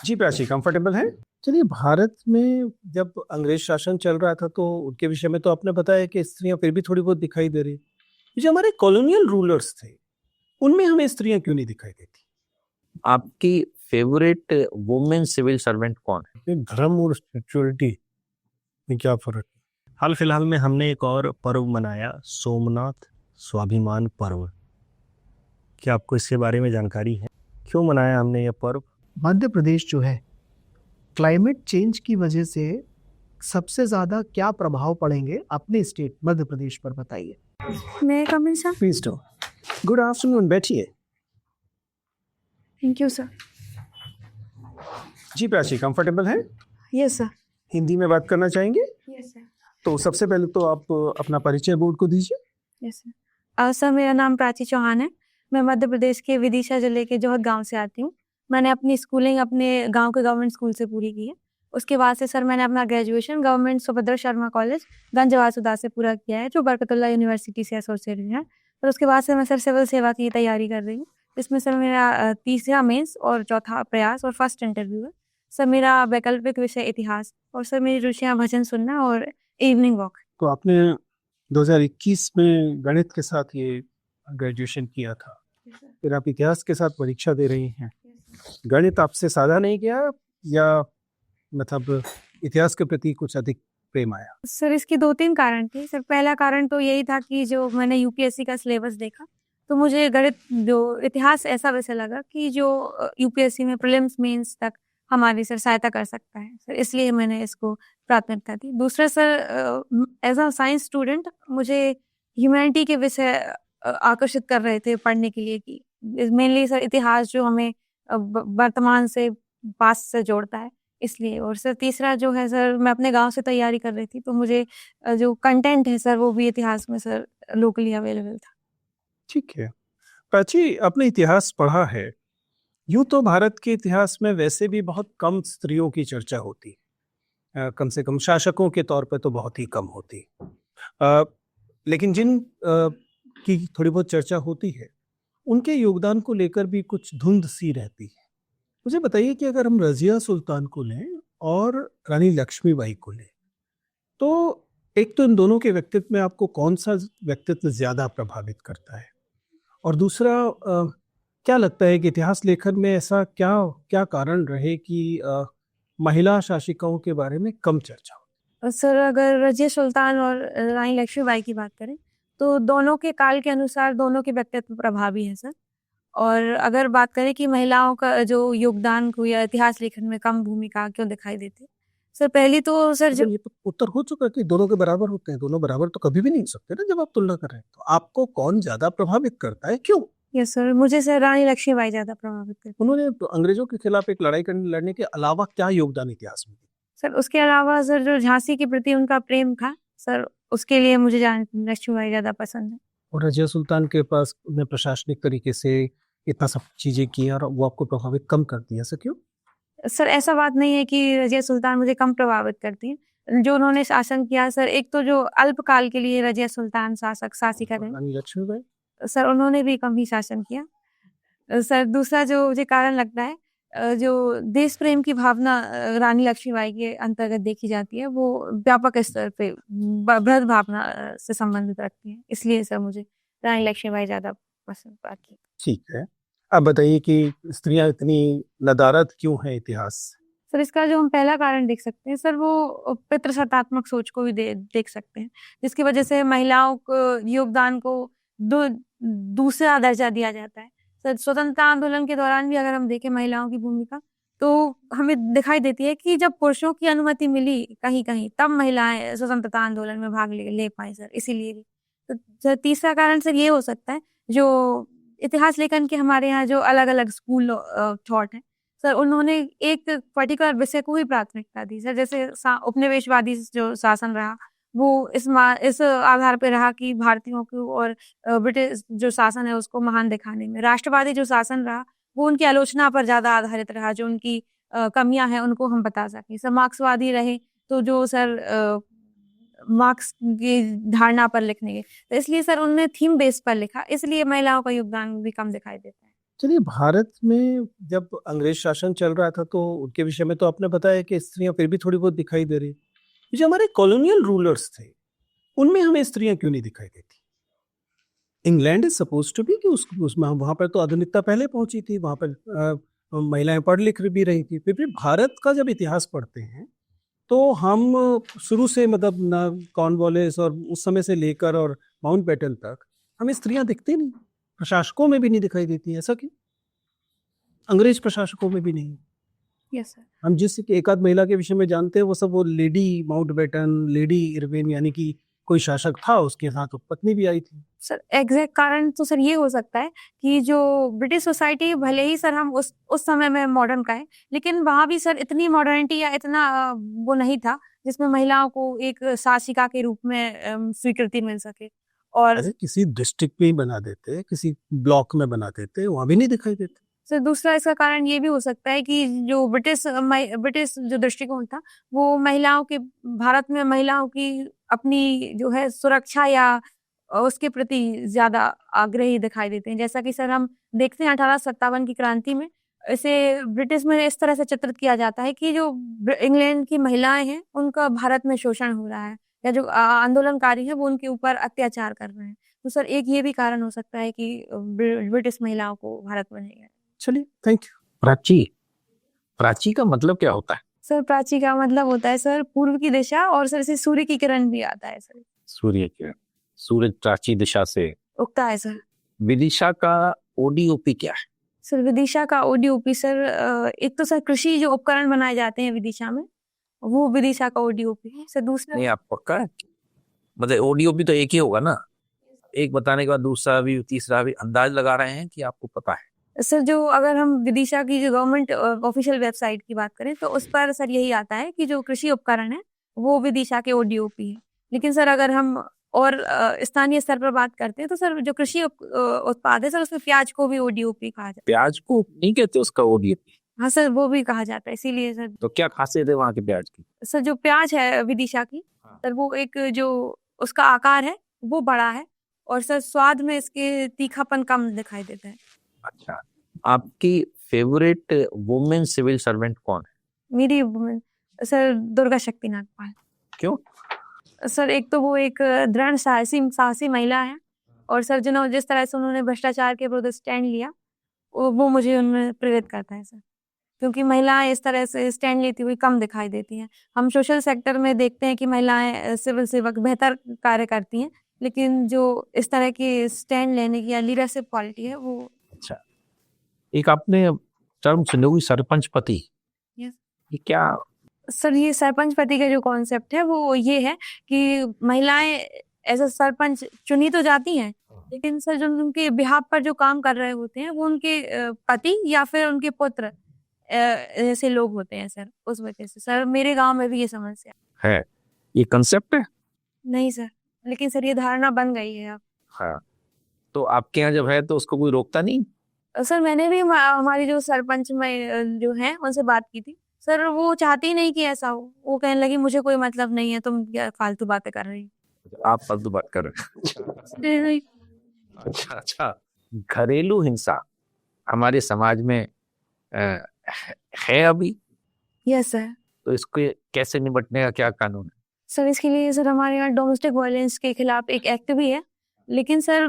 जी Prachi, comfortable है। चलिए, भारत में जब अंग्रेज शासन चल रहा था तो उनके विषय में तो आपने बताया कि स्त्रियां फिर भी थोड़ी बहुत दिखाई दे रही। जो हमारे कॉलोनियल रूलर्स थे, उनमें हमें स्त्रियां क्यों नहीं दिखाई देती? आपकी फेवरेट वुमेन सिविल सर्वेंट कौन है? ये धर्म और स्पिरिचुअलिटी में क्या फर्क है? हाल फिलहाल में हमने एक और पर्व मनाया, सोमनाथ स्वाभिमान पर्व। क्या आपको इसके बारे में जानकारी है? क्यों मनाया हमने यह पर्व? मध्य प्रदेश जो है, क्लाइमेट चेंज की वजह से सबसे ज्यादा क्या प्रभाव पड़ेंगे अपने स्टेट मध्य प्रदेश पर, बताइए। मैं come in sir. Please do. Good afternoon, बैठिए। Thank you sir. जी प्राची, कंफर्टेबल है। Yes sir. हिंदी में बात करना चाहेंगे? Yes sir. तो सबसे पहले तो आप अपना परिचय बोर्ड को दीजिए। Yes sir. सर, मेरा नाम प्राची चौहान है। मैं मध्य प्रदेश के विदिशा जिले के जोहत गांव से आती हूँ। मैंने अपनी स्कूलिंग अपने गांव के गवर्नमेंट स्कूल से पूरी की है। उसके बाद से सर मैंने अपना graduation government Subhadra Sharma college Ganjbasoda से पूरा किया है, जो बरकतुल्लाह यूनिवर्सिटी से एसोसिएटेड है। और उसके बाद से मैं सर सिविल सेवा की तैयारी कर रही हूँ। इसमें सर मेरा तीसरा मेंस और चौथा प्रयास और फर्स्ट इंटरव्यू है। सर मेरा वैकल्पिक विषय इतिहास, और सर मेरी रुचियाँ भजन सुनना और इवनिंग वॉक। तो आपने 2021 में गणित के साथ ये ग्रेजुएशन किया था, फिर आप इतिहास के साथ परीक्षा दे रही हैं। गणित आपसे साधा नहीं गया, या मतलब इतिहास के प्रति कुछ अधिक प्रेम आया? सर इसके 2-3 कारण थे। सर पहला कारण तो यही था कि जो मैंने यूपीएससी का सिलेबस देखा, तो मुझे गणित जो इतिहास ऐसा वैसा लगा कि जो यूपीएससी में प्रीलिम्स मेंस तक हमारी सर सहायता कर सकता है। सर इसलिए मैंने इसको प्राथमिकता दी। दूसरा sir, as a science student मुझे ह्यूमैनिटी के विषय आकर्षित कर रहे थे पढ़ने के लिए, कि मेनली सर इतिहास जो हमें वर्तमान से पास्ट से जोड़ता है, इसलिए। और सर तीसरा जो है सर, मैं अपने गांव से तैयारी कर रही थी, तो मुझे जो कंटेंट है सर वो भी इतिहास में सर लोकली अवेलेबल था। ठीक है। प्राची, आपने इतिहास पढ़ा है। यूं तो भारत के इतिहास में वैसे भी बहुत कम स्त्रियों की चर्चा होती, कम से कम शासकों के तौर पर तो बहुत ही कम होती। लेकिन जिन की थोड़ी बहुत चर्चा होती है, उनके योगदान को लेकर भी कुछ धुंध सी रहती है। मुझे बताइए कि अगर हम रजिया सुल्तान को लें और रानी लक्ष्मीबाई को लें, तो एक तो इन दोनों के व्यक्तित्व में आपको कौन सा व्यक्तित्व ज्यादा प्रभावित करता है, और दूसरा क्या लगता है कि इतिहास लेखन में ऐसा क्या क्या कारण रहे कि महिला शासिकाओं के बारे में कम चर्चा हो? सर अगर रजिया सुल्तान और रानी लक्ष्मीबाई की बात करें, तो दोनों के काल के अनुसार दोनों के व्यक्तित्व प्रभावी है सर। और अगर बात करें कि महिलाओं का जो योगदान को या इतिहास लेखन में कम भूमिका क्यों दिखाई देती, सर पहली तो सर जो ये तो उत्तर हो चुका कि दोनों के बराबर होते हैं। दोनों बराबर तो कभी भी नहीं हो सकते ना, जब आप तुलना कर रहे हैं। तो आपको कौन ज्यादा प्रभावित करता है, क्यों? यस सर, मुझे सर रानी लक्ष्मीबाई ज्यादा प्रभावित करती। उन्होंने तो अंग्रेजों के खिलाफ एक लड़ाई लड़ने के अलावा क्या योगदान इतिहास में दिया? सर उसके अलावा सर जो झांसी के प्रति उनका प्रेम था सर, उसके लिए मुझे लक्ष्मीबाई ज्यादा पसंद है। और रजिया सुल्तान के पास उन्हें प्रशासनिक तरीके से इतना सब चीजें की और वो आपको प्रभावित कम कर दिया, ऐसा क्यों? सर ऐसा बात नहीं है कि रजिया सुल्तान मुझे कम प्रभावित करती है। जो उन्होंने शासन किया सर, एक तो जो अल्पकाल के लिए रजिया सुल्तान शासिका रहे, रानी लक्ष्मीबाई सर उन्होंने भी कम ही शासन किया। सर दूसरा जो मुझे कारण लगता है, जो देश प्रेम की भावना रानी लक्ष्मीबाई के अंतर्गत देखी जाती है, वो व्यापक स्तर पे बृहद भावना से संबंधित रखती है, इसलिए सर मुझे रानी लक्ष्मीबाई ज्यादा पसंद आती है। ठीक है। अब बताइए कि स्त्रियां इतनी नदारद क्यों हैं इतिहास? सर इसका जो हम पहला कारण देख सकते हैं सर, वो पितृसत्तात्मक सोच को भी देख सकते हैं, जिसकी वजह से महिलाओं को योगदान को दूसरा दर्जा दिया जाता है। सर स्वतंत्रता आंदोलन के दौरान भी अगर हम देखें महिलाओं की भूमिका, तो हमें दिखाई देती है कि जब पुरुषों की अनुमति मिली कहीं कहीं, तब महिलाएं स्वतंत्रता आंदोलन में भाग ले पाई सर, इसीलिए भी। तो सर तीसरा कारण सर ये हो सकता है, जो इतिहास लेखन के हमारे यहाँ जो अलग अलग स्कूल थॉट है सर, उन्होंने एक पर्टिकुलर विषय को ही प्राथमिकता दी सर। जैसे उपनिवेशवादी जो शासन रहा, वो इस आधार पे रहा कि भारतीयों को और ब्रिटिश जो शासन है उसको महान दिखाने में। राष्ट्रवादी जो शासन रहा, वो उनकी आलोचना पर ज्यादा आधारित रहा, जो उनकी कमियां हैं उनको हम बता सकें। सर मार्क्सवादी रहे, तो जो सर मार्क्स की धारणा पर लिखने के, तो इसलिए सर उन्होंने थीम बेस पर लिखा, इसलिए महिलाओं का योगदान भी कम दिखाई देता है। चलिए, भारत में जब अंग्रेज शासन चल रहा था तो उनके विषय में तो आपने बताया कि स्त्रियां फिर भी थोड़ी बहुत दिखाई दे रही। ये जो हमारे कॉलोनियल रूलर्स थे, उनमें हमें स्त्रियां क्यों नहीं दिखाई देती? England is suppose to be कि उसमें वहां पर तो आधुनिकता पहले पहुंची थी, वहां पर महिलाएं पढ़ लिख भी रही थी। फिर भी भारत का जब इतिहास पढ़ते हैं तो हम शुरू से मतलब ना कॉर्नवालिस और उस समय से लेकर और माउंटबेटन तक हमें स्त्रियां दिखती नहीं, प्रशासकों में भी नहीं दिखाई देती। ऐसा क्यों? अंग्रेज प्रशासकों में भी नहीं। Yes sir. हम जिस एक आध महिला के विषय में जानते हैं वो सब वो लेडी माउंटबेटन, लेडी इरविन, यानी कि कोई शासक था उसके साथ पत्नी भी आई थी। सर एग्जैक्ट कारण तो सर ये हो सकता है कि जो ब्रिटिश सोसाइटी भले ही सर हम उस समय में मॉडर्न कहें, लेकिन वहाँ भी सर इतनी मॉडर्निटी या इतना वो नहीं था जिसमें महिलाओं को एक शासिका के रूप में स्वीकृति मिल सके। और अरे किसी डिस्ट्रिक्ट में ही बना देते, किसी ब्लॉक में बना देते, वहां भी नहीं दिखाई देते। सर दूसरा इसका कारण ये भी हो सकता है कि जो ब्रिटिश जो दृष्टिकोण था वो महिलाओं के भारत में महिलाओं की अपनी जो है सुरक्षा या उसके प्रति ज्यादा आग्रही दिखाई देते हैं। जैसा कि सर हम देखते हैं 1857 की क्रांति में इसे ब्रिटिश में इस तरह से चित्रित किया जाता है कि जो इंग्लैंड की महिलाएं हैं उनका भारत में शोषण हो रहा है, या जो आंदोलनकारी हैं वो उनके ऊपर अत्याचार कर रहे हैं। तो सर एक ये भी कारण हो सकता है कि ब्रिटिश महिलाओं को भारत में नहीं है। चलिए, थैंक यू। प्राची, प्राची का मतलब क्या होता है? सर प्राची का मतलब होता है सर पूर्व की दिशा, और सर इसे सूर्य की किरण भी आता है सर। सूर्य किरण, सूरज प्राची दिशा से उगता है सर। विदिशा का ओडीओपी क्या है? सर विदिशा का ओडीओपी सर एक तो सर कृषि जो उपकरण बनाए जाते हैं विदिशा में, वो विदिशा का ओडीओपी है सर। दूसरा नहीं, आप पक्का है? मतलब ओडीओपी तो एक ही होगा ना? एक बताने के बाद दूसरा भी तीसरा भी अंदाज लगा रहे हैं कि आपको पता है? सर जो अगर हम विदिशा की जो गवर्नमेंट ऑफिशियल वेबसाइट की बात करें तो उस पर सर यही आता है कि जो कृषि उपकरण है वो विदिशा के ओडीओपी है। लेकिन सर अगर हम और स्थानीय स्तर पर बात करते हैं तो सर जो कृषि उत्पाद है सर उसमें प्याज को भी ओडीओपी कहा जाता है। प्याज को नहीं कहते उसका ओडीओपी? हाँ सर वो भी कहा जाता है, इसीलिए सर। तो क्या खासियत है वहाँ के प्याज की? सर जो प्याज है विदिशा की, सर वो एक जो उसका आकार है वो बड़ा है, और सर स्वाद में इसके तीखापन कम दिखाई देता है। अच्छा, आपकी फेवरेट वुमेन सिविल सर्वेंट कौन है? मेरी woman, सर दुर्गा शक्ति नागपाल। क्यों? सर एक तो वो एक दृढ़ साहसी महिला है, और सर जिस तरह से उन्होंने भ्रष्टाचार के विरुद्ध स्टैंड लिया वो मुझे उनमें प्रेरित करता है सर। क्योंकि महिलाएं इस तरह से स्टैंड लेती हुई कम दिखाई देती हैं। हम सोशल सेक्टर में देखते हैं कि महिलाएं सिविल सेवक बेहतर कार्य करती हैं, लेकिन जो इस तरह की स्टैंड लेने की या लीडरशिप क्वालिटी है वो। अच्छा, एक आपने टर्म सुनी हुई सरपंच पति, यस ये क्या? सर ये सरपंच पति का जो कॉन्सेप्ट है वो ये है कि महिलाएं एज अ सरपंच चुनी तो जाती हैं, लेकिन सर जो उनके बिहाफ पर जो काम कर रहे होते हैं वो उनके पति या फिर उनके पुत्र ऐसे लोग होते हैं सर। उस वजह से सर मेरे गांव में भी ये समस्या है। ये कंसेप्ट है? नहीं सर, लेकिन सर ये धारणा बन गई है अब। हाँ, तो आपके यहाँ जब है तो उसको कोई रोकता नहीं? सर मैंने भी हमारी जो सरपंच में जो है उनसे बात की थी सर, वो चाहती नहीं कि ऐसा हो। वो कहने लगी मुझे कोई मतलब नहीं है, तुम क्या फालतू बातें कर रही हो। आप फालतू बात कर रहे हैं? अच्छा अच्छा, घरेलू हिंसा हमारे समाज में है अभी? Yes sir. तो इसको कैसे निपटने का क्या कानून है? सर इसके लिए सर हमारे यहाँ डोमेस्टिक वायलेंस के खिलाफ एक एक्ट भी है, लेकिन सर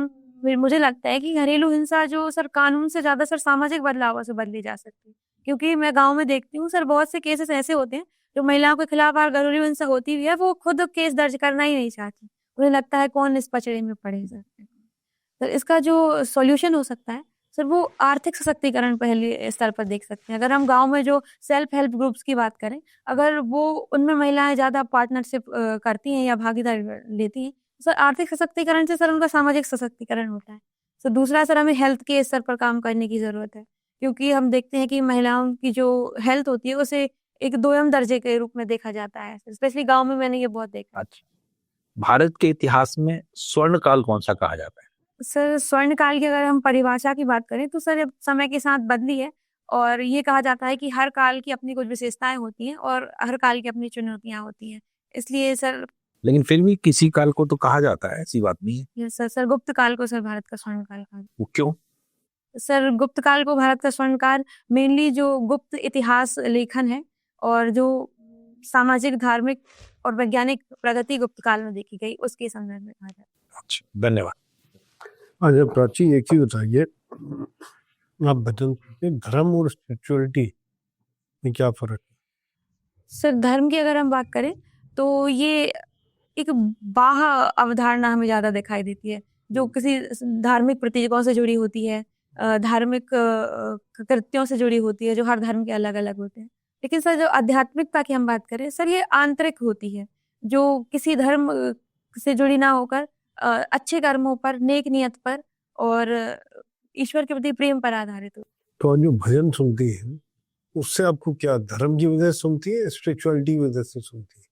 मुझे लगता है कि घरेलू हिंसा जो सर कानून से ज्यादा सर सामाजिक बदलाव से बदली जा सकती है। क्योंकि मैं गांव में देखती हूँ सर बहुत से केसेस ऐसे होते हैं जो महिलाओं के खिलाफ घरेलू हिंसा होती भी है वो खुद केस दर्ज करना ही नहीं चाहती। उन्हें लगता है कौन इस पचड़े में पड़े सर इसका जो सॉल्यूशन हो सकता है सर वो आर्थिक सशक्तिकरण पहले स्तर पर देख सकते हैं। अगर हम गांव में जो सेल्फ हेल्प ग्रुप्स की बात करें, अगर वो उनमें महिलाएं ज्यादा पार्टनरशिप करती हैं या भागीदारी लेती हैं, सर आर्थिक सशक्तिकरण से सर उनका सामाजिक सशक्तिकरण होता है। सर दूसरा सर हमें हेल्थ के स्तर पर काम करने की जरूरत है, क्योंकि हम देखते हैं कि महिलाओं की जो हेल्थ होती है उसे एक दोयम दर्जे के रूप में देखा जाता है, स्पेशली गांव में मैंने ये बहुत देखा। अच्छा, भारत के इतिहास में स्वर्ण काल कौन सा कहा जाता है? सर स्वर्ण काल की अगर हम परिभाषा की बात करें तो सर अब समय के साथ बदली है, और ये कहा जाता है कि हर काल की अपनी कुछ विशेषताएं होती हैं और हर काल की अपनी चुनौतियां होती हैं, इसलिए सर। लेकिन फिर भी किसी काल को तो कहा जाता है, ऐसी बात नहीं है। सर गुप्त काल को सर भारत का स्वर्ण काल कहा। वो क्यों? सर गुप्त काल को भारत का स्वर्ण काल मेनली जो गुप्त इतिहास लेखन है और जो सामाजिक, धार्मिक और वैज्ञानिक प्रगति गुप्त काल में देखी गई, उसके संदर्भ में कहा जाता है। अच्छा, धन्यवाद। अच्छा प्राची, एक ही बताइए, आप बताइए धर्म और स्पिरिचुअलिटी में क्या फर्क है? सर धर्म की अगर हम बात करें तो ये एक बाह्य अवधारणा हमें ज़्यादा दिखाई देती है, जो किसी धार्मिक प्रतीकों से जुड़ी होती है, धार्मिक कृत्यों से जुड़ी होती है, जो हर धर्म के अलग अलग होते हैं। लेकिन सर जो आध्यात्मिकता की हम बात करें सर, ये आंतरिक होती है, जो किसी धर्म से जुड़ी ना होकर अच्छे कर्मों पर, नेक नियत पर और ईश्वर के प्रति प्रेम पर आधारित होती है। तो जो भजन सुनती है उससे आपको क्या धर्म की वजह से सुनती है, स्पिरिचुअलिटी की वजह से सुनती है?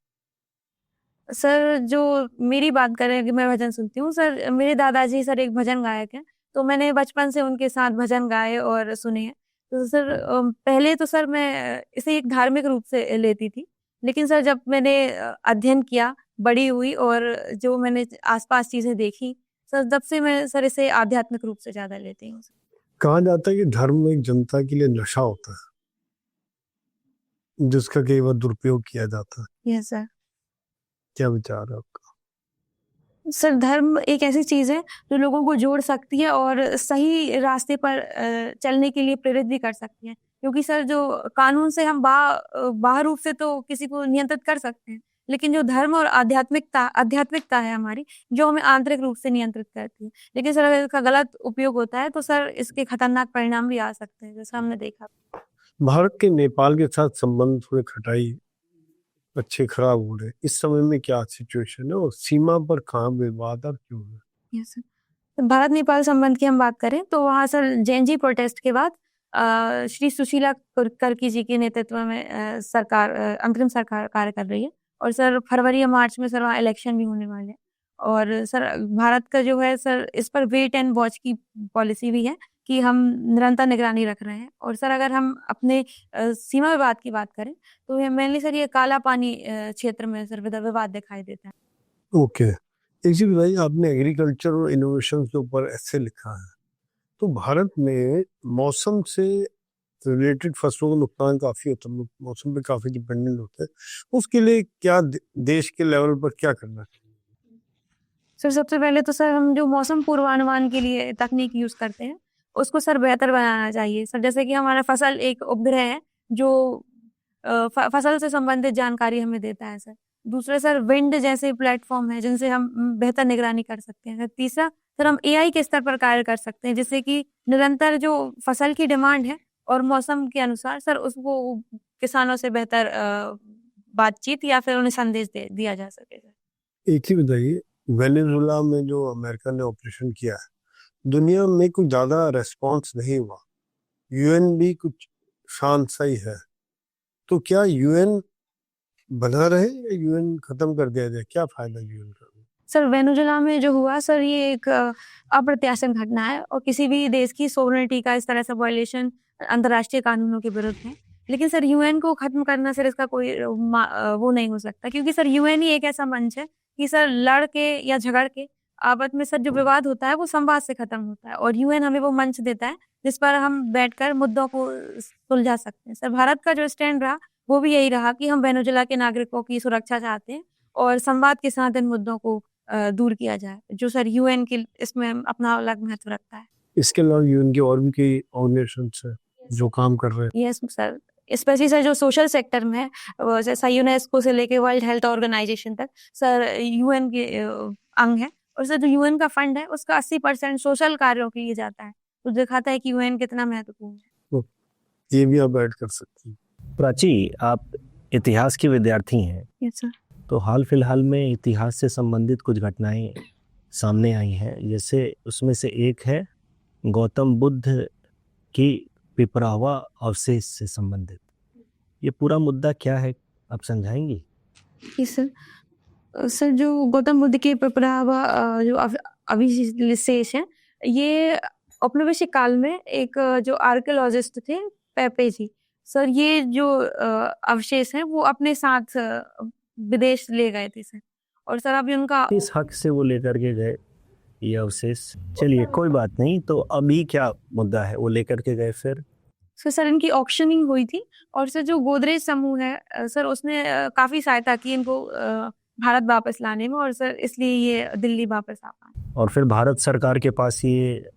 सर जो मेरी बात करें कि मैं भजन सुनती हूँ सर, मेरे दादाजी सर एक भजन गायक हैं, तो मैंने बचपन से उनके साथ भजन गाए और सुने हैं। तो सर पहले तो सर मैं इसे एक धार्मिक रूप से लेती थी, लेकिन सर जब मैंने अध्ययन किया, बड़ी हुई और जो मैंने आसपास चीजें देखी सर, तब से मैं सर इसे आध्यात्मिक रूप से ज्यादा लेती हूँ। कहा जाता है कि धर्म एक जनता के लिए नशा होता है जिसका कई बार दुरुपयोग किया जाता है। Yes sir. क्या विचार है आपका? सर धर्म एक ऐसी चीज है जो लोगों को जोड़ सकती है और सही रास्ते पर चलने के लिए प्रेरित भी कर सकती है, क्योंकि सर जो कानून से हम बाहर रूप से तो किसी को नियंत्रित कर सकते हैं, लेकिन जो धर्म और आध्यात्मिकता है हमारी, जो हमें आंतरिक रूप से नियंत्रित करती है। लेकिन सर अगर इसका गलत उपयोग होता है तो सर इसके खतरनाक परिणाम भी आ सकते हैं, जैसा हमने देखा। भारत के नेपाल के साथ संबंध थोड़े खटाई अच्छे खराब हो रहे, इस समय में क्या सिचुएशन है और सीमा पर कहाँ विवाद और क्यों है? Yes sir. तो भारत नेपाल संबंध की हम बात करें तो वहाँ सर जेएनजी प्रोटेस्ट के बाद श्री सुशीला कर्की जी के नेतृत्व में सरकार अंतरिम सरकार कार्य कर रही है, और सर फरवरी या मार्च में सर वहाँ इलेक्शन भी होने वाले हैं। और सर भारत का जो है सर इस पर वेट एंड वॉच की पॉलिसी भी है कि हम निरंतर निगरानी रख रहे हैं। और सर अगर हम अपने सीमा विवाद की बात करें तो ये मेनली सर ये काला पानी क्षेत्र में सर विवाद दिखाई देता है। ओके, एक चीज बताइए, आपने एग्रीकल्चर और इनोवेशन के ऊपर ऐसे लिखा है, तो भारत में मौसम से रिलेटेड फसलों का नुकसान काफी होता है, मौसम पे काफी डिपेंडेंट होते हैं, उसके लिए क्या देश के लेवल पर क्या करना चाहिए? सर सबसे पहले तो सर हम जो मौसम पूर्वानुमान के लिए तकनीक यूज करते हैं उसको सर बेहतर बनाना चाहिए। सर जैसे कि हमारा फसल एक उपग्रह है जो फसल से संबंधित जानकारी हमें देता है सर। दूसरा सर विंड जैसे प्लेटफॉर्म है जिनसे हम बेहतर निगरानी कर सकते हैं। तीसरा सर हम एआई के स्तर पर कार्य कर सकते हैं, जिससे कि निरंतर जो फसल की डिमांड है और मौसम के अनुसार सर उसको किसानों से बेहतर बातचीत या फिर उन्हें संदेश दिया जा सके। एक ही बताइए, वेनेजुएला में जो अमेरिका ने ऑपरेशन किया है, दुनिया में कुछ ज्यादा रेस्पॉन्स नहीं हुआ, यूएन भी कुछ शांत सा ही है, तो क्या यूएन बना रहे या यूएन खत्म कर दिया जाए? क्या फायदा यूएन का? सर वेनेजुएला में जो हुआ सर ये एक अप्रत्याशित घटना है और किसी भी देश की सोवरेनिटी का इस तरह से वायलेशन अंतर्राष्ट्रीय कानूनों के विरुद्ध है। लेकिन सर यूएन को खत्म करना सर इसका कोई वो नहीं हो सकता, क्योंकि सर यूएन ही एक ऐसा मंच है कि सर लड़ के या झगड़ के आपस में सर जो विवाद होता है वो संवाद से खत्म होता है, और यूएन हमें वो मंच देता है जिस पर हम बैठकर मुद्दों को सुलझा सकते हैं। सर भारत का जो स्टैंड रहा वो भी यही रहा कि हम वेनेजुएला के नागरिकों की सुरक्षा चाहते हैं और संवाद के साथ इन मुद्दों को दूर किया जाए, जो सर यूएन के इसमें अपना अलग महत्व रखता है। इसके अलावा यूएन के और भी कई ऑर्गेनाइजेशंस हैं जो काम कर रहे हैं। यस सर, स्पेशली सर जो सोशल सेक्टर में है, जैसा यूनेस्को से लेके वर्ल्ड हेल्थ ऑर्गेनाइजेशन तक सर यूएन के अंग है, और सर जो यूएन का फंड है उसका 80% सोशल कार्यों के लिए जाता है, तो दिखाता है कि यूएन कितना महत्वपूर्ण है। ये भी आप ऐड कर सकती हैं। प्राची, आप इतिहास की विद्यार्थी हैं। Yes sir. तो हाल फिलहाल में इतिहास से संबंधित कुछ घटनाएं सामने आई हैं, जैसे उसमें से एक है गौतम बुद्ध की पिपरावा अवशेष से संबंधित। ये पूरा मुद्दा क्या है, आप समझाएंगी? यस सर, जो गौतम बुद्ध के पिपरावा जो अवशेष है, ये औपनिवेशिक काल में एक जो आर्कियोलॉजिस्ट थे पेपे जी, सर ये जो अवशेष है वो अपने साथ विदेश ले गए थे सर, और सर अभी उनका इस हक से वो लेकर के गए ये अवशेष। चलिए कोई बात नहीं, तो अभी क्या मुद्दा है वो लेकर के गए फिर? सर इनकी ऑक्शनिंग हुई थी और सर जो गोदरेज समूह है सर उसने काफी सहायता की इनको भारत वापस लाने में, और सर इसलिए ये दिल्ली वापस आ पाए। और फिर भारत सरकार के पास ये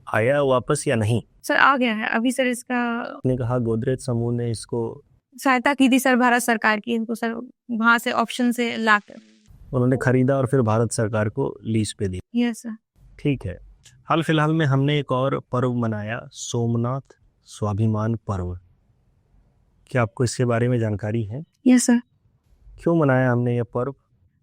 आया वापस या नहीं? सर आ गया है अभी सर। इसका आपने कहा गोदरेज समूह ने इसको सहायता की थी सर भारत सरकार की, इनको सर वहां से ऑप्शन से लाकर उन्होंने खरीदा और फिर भारत सरकार को लीज पे दी। Yes sir. ठीक है। हाल फिलहाल में हमने एक और पर्व मनाया, सोमनाथ स्वाभिमान पर्व। क्या आपको इसके बारे में जानकारी है? Yes sir. क्यों मनाया हमने ये पर्व?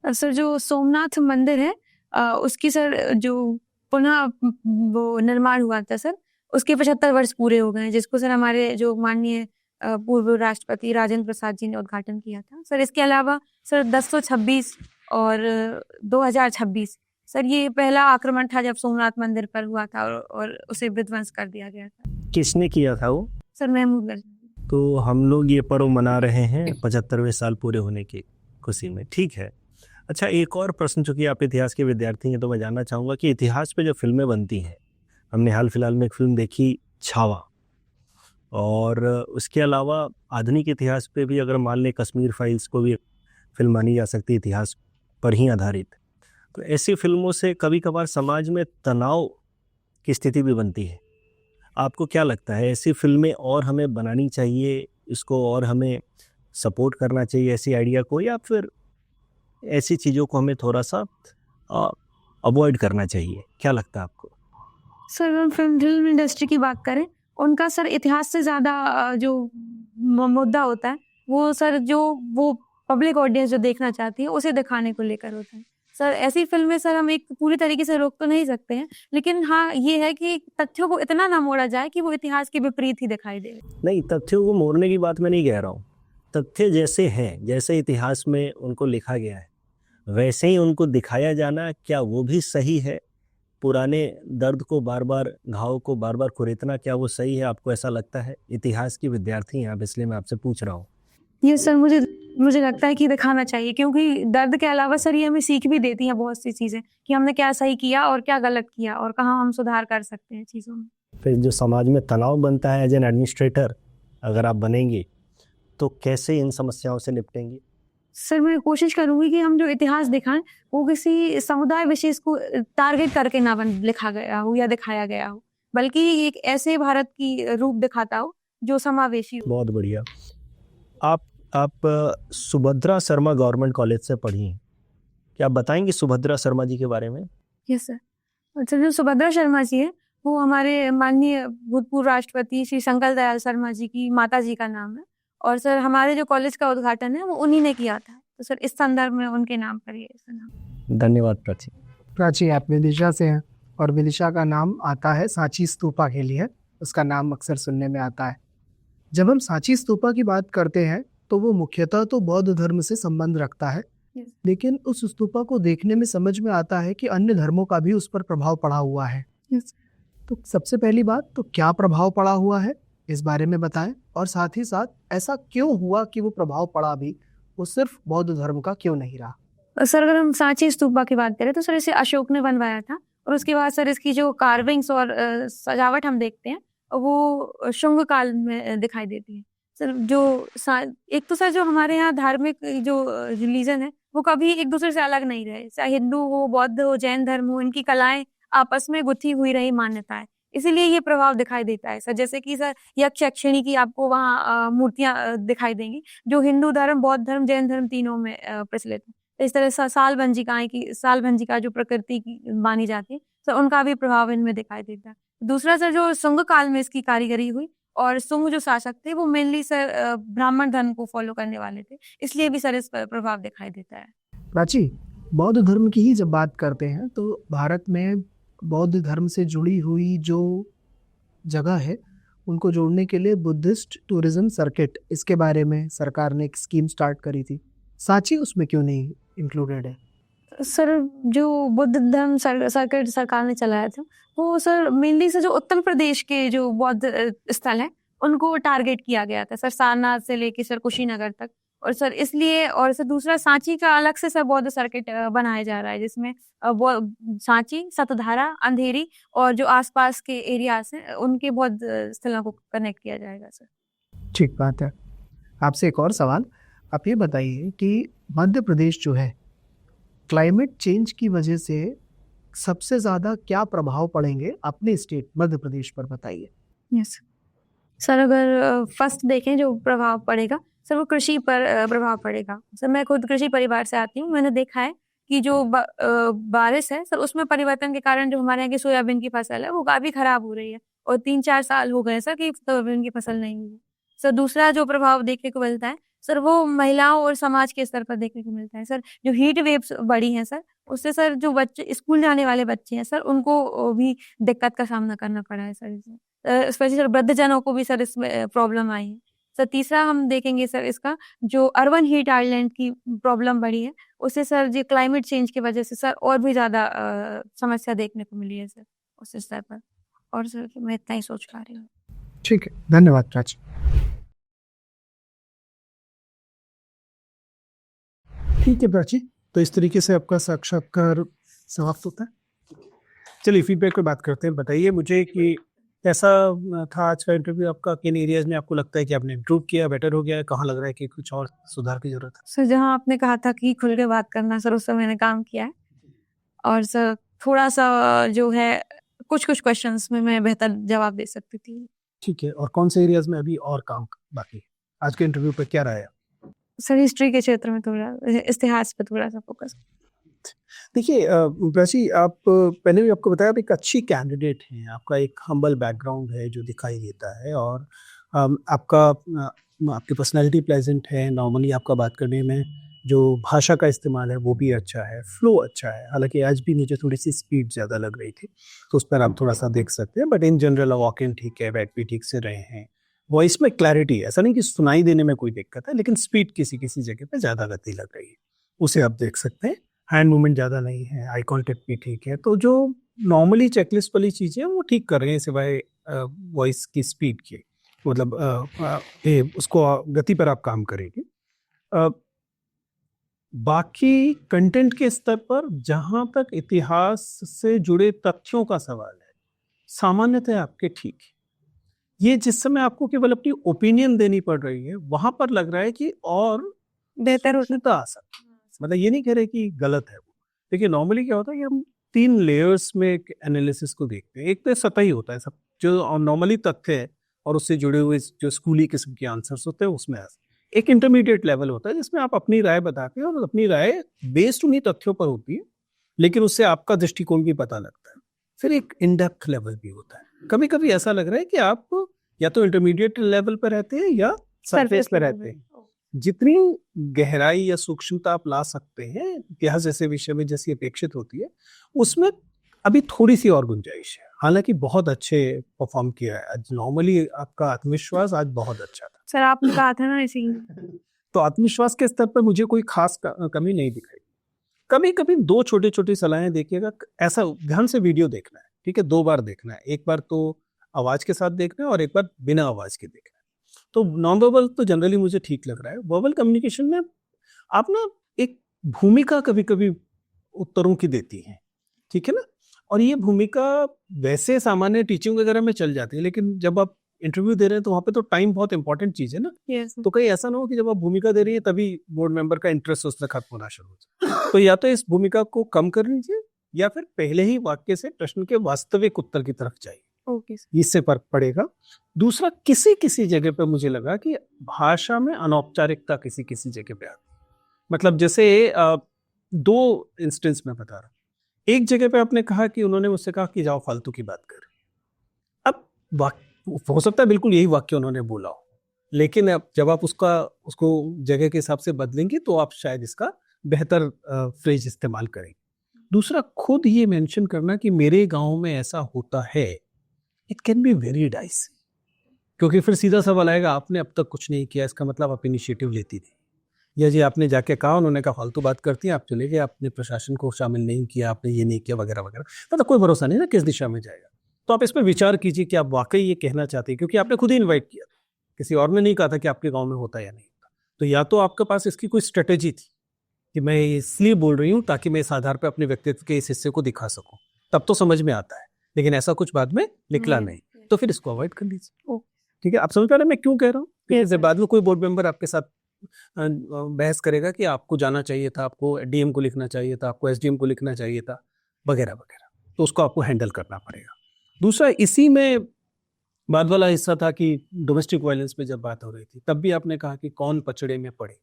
सर जो सोमनाथ मंदिर है उसकी सर जो पुनः वो निर्माण हुआ था सर, उसके 75 वर्ष पूरे हो गए हैं, जिसको सर हमारे जो माननीय पूर्व राष्ट्रपति राजेंद्र प्रसाद जी ने उद्घाटन किया था। सर इसके अलावा सर 1026 और 2026 सर ये पहला आक्रमण था जब सोमनाथ मंदिर पर हुआ था और उसे विध्वंस कर दिया गया था। किसने किया था वो? सर महमूद गजनवी। तो हम लोग ये पर्व मना रहे हैं 75वें साल पूरे होने की खुशी में। ठीक है। अच्छा, एक और प्रश्न, चूंकि आप इतिहास के विद्यार्थी हैं तो मैं जानना चाहूँगा कि इतिहास पे जो फिल्में बनती हैं, हमने हाल फिलहाल में एक फिल्म देखी छावा, और उसके अलावा आधुनिक इतिहास पे भी अगर मान लें कश्मीर फाइल्स को भी फिल्म मानी जा सकती है इतिहास पर ही आधारित। तो ऐसी फिल्मों से कभी कभार समाज में तनाव की स्थिति भी बनती है। आपको क्या लगता है, ऐसी फिल्में और हमें बनानी चाहिए, इसको और हमें सपोर्ट करना चाहिए ऐसी आइडिया को, या फिर ऐसी चीज़ों को हमें थोड़ा सा अवॉइड करना चाहिए? क्या लगता है आपको? सर हम फिल्म इंडस्ट्री की बात करें, उनका सर इतिहास से ज़्यादा जो मुद्दा होता है वो सर जो वो पब्लिक ऑडियंस जो देखना चाहती है उसे दिखाने को लेकर होता है। सर ऐसी फिल्में सर हम एक पूरी तरीके से रोक तो नहीं सकते हैं, लेकिन हाँ ये है कि तथ्यों को इतना ना मोड़ा जाए कि वो इतिहास के विपरीत ही दिखाई दे। नहीं, तथ्यों को मोड़ने की बात मैं नहीं कह रहा हूँ। तथ्य जैसे हैं, जैसे इतिहास में उनको लिखा गया है, वैसे ही उनको दिखाया जाना, क्या वो भी सही है? पुराने दर्द को बार बार, घाव को बार बार कुरेदना, क्या वो सही है? आपको ऐसा लगता है? इतिहास की विद्यार्थी हैं आप, इसलिए मैं आपसे पूछ रहा हूँ। ये सर मुझे लगता है कि दिखाना चाहिए, क्योंकि दर्द के अलावा सर ये हमें सीख भी देती है बहुत सी चीज़ें, कि हमने क्या सही किया और क्या गलत किया और कहाँ हम सुधार कर सकते हैं चीज़ों में। फिर जो समाज में तनाव बनता है एज एन एडमिनिस्ट्रेटर, अगर आप बनेंगे तो कैसे इन समस्याओं से निपटेंगे? सर मैं कोशिश करूंगी कि हम जो इतिहास दिखाएं वो किसी समुदाय विशेष को टारगेट करके ना लिखा गया हो या दिखाया गया हो, बल्कि एक ऐसे भारत की रूप दिखाता हो जो समावेशी हो। बहुत बढ़िया। आप सुभद्रा शर्मा गवर्नमेंट कॉलेज से पढ़ी हैं, क्या आप बताएंगे सुभद्रा शर्मा जी के बारे में? Yes sir. अच्छा, जो सुभद्रा शर्मा जी है वो हमारे माननीय भूतपूर्व राष्ट्रपति श्री शंकर दयाल शर्मा जी की माता जी का नाम है, और सर हमारे जो कॉलेज का उद्घाटन है वो उन्हीं ने किया था, तो सर इस संदर्भ में उनके नाम पर ये नाम। धन्यवाद प्राची। प्राची, आप विदिशा से हैं और विदिशा का नाम आता है सांची स्तूपा के लिए, उसका नाम अक्सर सुनने में आता है। जब हम सांची स्तूपा की बात करते हैं तो वो मुख्यतः तो बौद्ध धर्म से संबंध रखता है, लेकिन उस स्तूपा को देखने में समझ में आता है कि अन्य धर्मों का भी उस पर प्रभाव पड़ा हुआ है। तो सबसे पहली बात, तो क्या प्रभाव पड़ा हुआ है इस बारे में बताएं, और साथ ही साथ ऐसा क्यों हुआ कि वो प्रभाव पड़ा भी, वो सिर्फ बौद्ध धर्म का क्यों नहीं रहा? सर अगर हम सांची स्तूपा की बात करें तो सर इसे अशोक ने बनवाया था, और उसके बाद सर इसकी जो कार्विंग्स और सजावट हम देखते हैं वो शुंग काल में दिखाई देती है। सर जो एक तो सर जो हमारे यहाँ धार्मिक जो रिलीजन है वो कभी एक दूसरे से अलग नहीं रहे, चाहे हिंदू हो, बौद्ध हो, जैन धर्म हो, इनकी कलाएं आपस में गुथी हुई रही मान्यता है, इसीलिए ये प्रभाव दिखाई देता है सर। जैसे कि सर यक्ष यक्षिणी की आपको वहाँ मूर्तियां दिखाई देंगी जो हिंदू धर्म, बौद्ध धर्म, जैन धर्म तीनों में प्रचलित है। इस तरह साल भंजिका जो प्रकृति की मानी जाती है सर, उनका भी प्रभाव इनमें दिखाई देता है। दूसरा सर जो शुंग काल में इसकी कारीगरी हुई, और शुंग जो शासक थे वो मेनली सर ब्राह्मण धर्म को फॉलो करने वाले थे, इसलिए भी सर इस पर प्रभाव दिखाई देता है। प्राची, बौद्ध धर्म की ही जब बात करते हैं तो भारत में बौद्ध धर्म से जुड़ी हुई जो जगह है उनको जोड़ने के लिए बुद्धिस्ट टूरिज्म सर्किट, इसके बारे में सरकार ने एक स्कीम स्टार्ट करी थी। सांची उसमें क्यों नहीं इंक्लूडेड है? सर जो बुद्ध धर्म सर्किट सरकार ने चलाया था वो सर मेनली सर जो उत्तर प्रदेश के जो बौद्ध स्थल है उनको टारगेट किया गया था सर, सारनाथ से लेके सर कुशीनगर तक, और सर इसलिए, और सर दूसरा सांची का अलग से सर बौद्ध सर्किट बनाया जा रहा है, जिसमें सांची, सतधारा, अंधेरी और जो आसपास के एरियाज हैं उनके बौद्ध स्थलों को कनेक्ट किया जाएगा सर। ठीक बात है। आपसे एक और सवाल, आप ये बताइए कि मध्य प्रदेश जो है, क्लाइमेट चेंज की वजह से सबसे ज़्यादा क्या प्रभाव पड़ेंगे अपने स्टेट मध्य प्रदेश पर, बताइए। यस सर, अगर फर्स्ट देखें जो प्रभाव पड़ेगा सर, वो कृषि पर प्रभाव पड़ेगा। सर मैं खुद कृषि परिवार से आती हूँ, मैंने देखा है कि जो बारिश है सर, उसमें परिवर्तन के कारण जो हमारे यहाँ की सोयाबीन की फसल है वो काफी खराब हो रही है, और 3-4 साल हो गए सर कि सोयाबीन की फसल नहीं हुई। सर दूसरा जो प्रभाव देखने को मिलता है सर, वो महिलाओं और समाज के स्तर पर देखने को मिलता है सर। जो हीट वेव्स बढ़ी हैं सर, उससे सर जो बच्चे स्कूल जाने वाले बच्चे हैं सर, उनको भी दिक्कत का सामना करना पड़ा है सर। स्पेशली सर वृद्धजनों को भी सर इसमें प्रॉब्लम आई है सर। तीसरा हम देखेंगे सर, इसका जो अर्बन हीट आइलैंड की प्रॉब्लम बढ़ी है, उससे सर जो क्लाइमेट चेंज की वजह से सर और भी ज़्यादा समस्या देखने को मिली है सर उस स्तर पर। और सर मैं इतना ही सोच पा रही हूँ। ठीक है, धन्यवाद प्राची। ठीक है प्राची, तो इस तरीके से आपका साक्षात्कार समाप्त होता है। चलिए फीडबैक पे बात करते हैं। बताइए मुझे कि कैसा था आज का इंटरव्यू आपका, किन एरियाज में आपको लगता है कि आपने इम्प्रूव किया, बेटर हो गया, कहाँ लग रहा है कि कुछ और सुधार की जरूरत है? सर जहाँ आपने कहा था कि खुल के बात करना सर, उस पर मैंने काम किया है, और सर थोड़ा सा जो है कुछ क्वेश्चंस में मैं बेहतर जवाब दे सकती थी। ठीक है, और कौन से एरियाज में अभी और काम बाकी है? आज के इंटरव्यू पे क्या रहा है? सर हिस्ट्री के क्षेत्र में थोड़ा, इतिहास पे थोड़ा सा फोकस। देखिए प्राची, आप पहले भी आपको बताया आप एक अच्छी कैंडिडेट हैं, आपका एक हम्बल बैकग्राउंड है जो दिखाई देता है, और आपकी पर्सनैलिटी प्लेजेंट है। नॉर्मली आपका बात करने में जो भाषा का इस्तेमाल है वो भी अच्छा है, फ्लो अच्छा है। हालांकि आज भी मुझे थोड़ी सी स्पीड ज़्यादा लग रही थी, तो उस पर आप थोड़ा सा देख सकते हैं। But in general walk in ठीक है, बैठ भी ठीक से रहे हैं, वॉइस में क्लैरिटी है, ऐसा नहीं कि सुनाई देने में कोई दिक्कत है, लेकिन स्पीड किसी किसी जगह पे ज़्यादा गति लग रही है, उसे आप देख सकते हैं। हैंड मूवमेंट ज़्यादा नहीं है, आई कॉन्टेक्ट भी ठीक है, तो जो नॉर्मली चेकलिस्ट वाली चीज़ें हैं वो ठीक कर रहे हैं, सिवाय वॉइस की स्पीड की, मतलब उसको गति पर आप काम करेंगे। बाकी कंटेंट के स्तर पर जहाँ तक इतिहास से जुड़े तथ्यों का सवाल है, सामान्यतः आपके ठीक है। ये जिस समय आपको केवल अपनी ओपिनियन देनी पड़ रही है, वहां पर लग रहा है कि और बेहतर होता आ सकता है। मतलब ये नहीं कह रहे कि गलत है वो। देखिए नॉर्मली क्या होता है कि हम 3 लेयर्स में एक एनालिसिस को देखते हैं। एक तो सतही होता है सब, जो नॉर्मली तथ्य है और उससे जुड़े हुए जो स्कूली किस्म के आंसर्स होते हैं उसमें। एक इंटरमीडिएट लेवल होता है जिसमें आप अपनी राय बताते हैं, और अपनी राय बेस्ड उन्हीं तथ्यों पर होती है, लेकिन उससे आपका दृष्टिकोण भी पता लगता है। फिर एक इन डेप्थ लेवल भी होता है। कभी कभी ऐसा लग रहा है कि आप या तो इंटरमीडिएट लेवल पर रहते हैं या सरफेस पर रहते हैं। जितनी गहराई या सूक्ष्मता आप ला सकते हैं इतिहास जैसे विषय में जैसी अपेक्षित होती है, उसमें अभी थोड़ी सी और गुंजाइश है। हालांकि बहुत अच्छे परफॉर्म किया है आज। नॉर्मली आपका आत्मविश्वास आज बहुत अच्छा था सर। आपने कहा था ना इसी तो आत्मविश्वास के स्तर पर मुझे कोई खास कमी नहीं दिखाई। कभी कभी 2 छोटी छोटी सलाहें देखिएगा। ऐसा ध्यान से वीडियो देखना है, ठीक है, 2 बार देखना है। एक बार तो आवाज के साथ देखना है और एक बार बिना आवाज के देखना है। तो नॉन वर्बल तो जनरली मुझे ठीक लग रहा है। वर्बल कम्युनिकेशन में आप ना एक भूमिका कभी कभी उत्तरों की देती हैं, ठीक है ना, और ये भूमिका वैसे सामान्य टीचिंग वगैरह में चल जाती है, लेकिन जब आप इंटरव्यू दे रहे हैं तो वहाँ पे तो टाइम बहुत इंपॉर्टेंट चीज है ना। yes. तो कहीं ऐसा ना हो कि जब आप भूमिका दे रही है तभी बोर्ड मेंबर का इंटरेस्ट उसमें खत्म होना शुरू हो जाए। तो या तो इस भूमिका को कम कर लीजिए या फिर पहले ही वाक्य से प्रश्न के वास्तविक उत्तर की तरफ जाइए। ओके इससे फर्क पड़ेगा। दूसरा, किसी किसी जगह पे मुझे लगा कि भाषा में अनौपचारिकता किसी किसी जगह पे आती। मतलब जैसे 2 इंस्टेंस में बता रहा हूँ। एक जगह पे आपने कहा कि उन्होंने मुझसे कहा कि जाओ फालतू की बात कर। अब हो सकता है बिल्कुल यही वाक्य उन्होंने बोला हो, लेकिन अब जब आप उसको जगह के हिसाब से बदलेंगे तो आप शायद इसका बेहतर फ्रेज इस्तेमाल करेंगे। दूसरा, खुद ये मेंशन करना कि मेरे गांव में ऐसा होता है, it can be very dice, क्योंकि फिर सीधा सवाल आएगा आपने अब तक कुछ नहीं किया, इसका मतलब आप इनिशिएटिव लेती थी, या जी आपने जाके कहा, उन्होंने कहा फालतू बात करती हैं, आप चले गए, आपने प्रशासन को शामिल नहीं किया, आपने ये नहीं किया वगैरह वगैरह। मतलब कोई भरोसा नहीं ना किस दिशा में जाएगा। तो आप इस पर विचार कीजिए कि आप वाकई ये कहना चाहते हैं, क्योंकि आपने खुद ही इन्वाइट किया, किसी और ने नहीं कहा था कि आपके गाँव में होता या नहीं होता। तो या तो आपके पास इसकी कोई स्ट्रेटेजी थी कि मैं इसलिए बोल रही हूँ ताकि मैं इस आधार पर अपने व्यक्तित्व के इस हिस्से को दिखा सकूं, तब तो समझ में आता है, लेकिन ऐसा कुछ बाद में निकला नहीं, तो फिर इसको अवॉइड कर लीजिए। ठीक है, आप समझ पा रहे हैं मैं क्यों कह रहा हूँ? जैसे बाद में कोई बोर्ड मेंबर आपके साथ बहस करेगा कि आपको जाना चाहिए था, आपको डीएम को लिखना चाहिए था, आपको एसडीएम को लिखना चाहिए था, वगैरह वगैरह, तो उसको आपको हैंडल करना पड़ेगा। दूसरा, इसी में बाद वाला हिस्सा था कि डोमेस्टिक वायलेंस पे जब बात हो रही थी, तब भी आपने कहा कि कौन पचड़े में पड़े।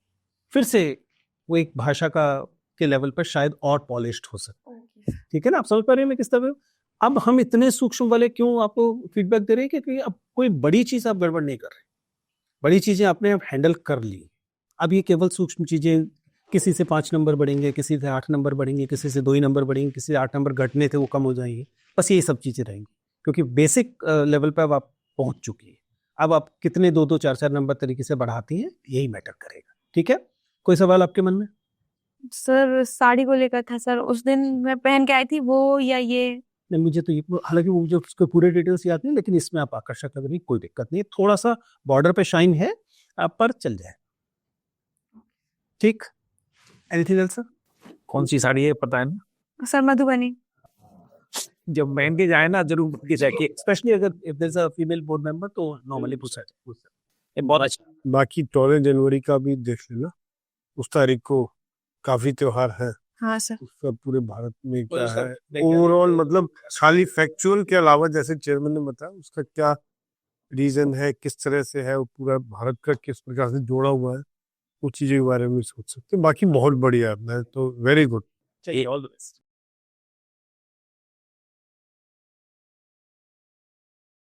फिर से वो एक भाषा का के लेवल पर शायद और पॉलिश्ड हो सकता है। ठीक है ना, आप समझ पा रहे हैं मैं किस तरह? अब हम इतने सूक्ष्म वाले क्यों आपको फीडबैक दे रहे हैं? क्योंकि अब कोई बड़ी चीज आप गड़बड़ नहीं कर रहे, बड़ी चीजें आपने अब हैंडल कर ली। अब ये केवल सूक्ष्म चीजें, किसी से 5 नंबर बढ़ेंगे, किसी से 8 नंबर बढ़ेंगे, किसी से 2 ही नंबर बढ़ेंगे, किसी से 8 नंबर घटने थे वो कम हो जाएंगे, बस यही सब चीजें रहेंगी, क्योंकि बेसिक लेवल पर अब आप पहुंच चुकी है। अब आप कितने 2-2, 4-4 नंबर तरीके से बढ़ाती हैं, यही मैटर करेगा। ठीक है, कोई सवाल आपके मन में? सर साड़ी को लेकर था सर, उस दिन मैं पहन के आई थी वो या ये? नहीं, मुझे तो ये, हालांकि वो मुझे उसके पूरे डिटेल्स याद नहीं, लेकिन इसमें आप आकर्षक लग रही, कोई दिक्कत नहीं, थोड़ा सा बॉर्डर पे शाइन है, आप पर चल जाए। ठीक, एनीथिंग एल्स सर? कौन सी साड़ी है पता है ना? सर मधुबनी। जब पहन के जाए ना जरूर पूछ के जाके, स्पेशली अगर if there is a female board member तो नॉर्मली पूछा जाए। ये बहुत अच्छा। बाकी 14 जनवरी का भी देख लेना, उस तारीख को काफी त्योहार है हाँ सर। उसका पूरे भारत में क्या उसका है देखिए, ओवरऑल, मतलब खाली फैक्चुअल के अलावा जैसे चेयरमैन ने बताया उसका क्या रीजन है, किस तरह से है, वो पूरा भारत का किस प्रकार से जोड़ा हुआ है, उस चीजों के बारे में सोच सकते हैं। बाकी बहुत बढ़िया है, मैं तो वेरी गुड। चलिए, ऑल द बेस्ट।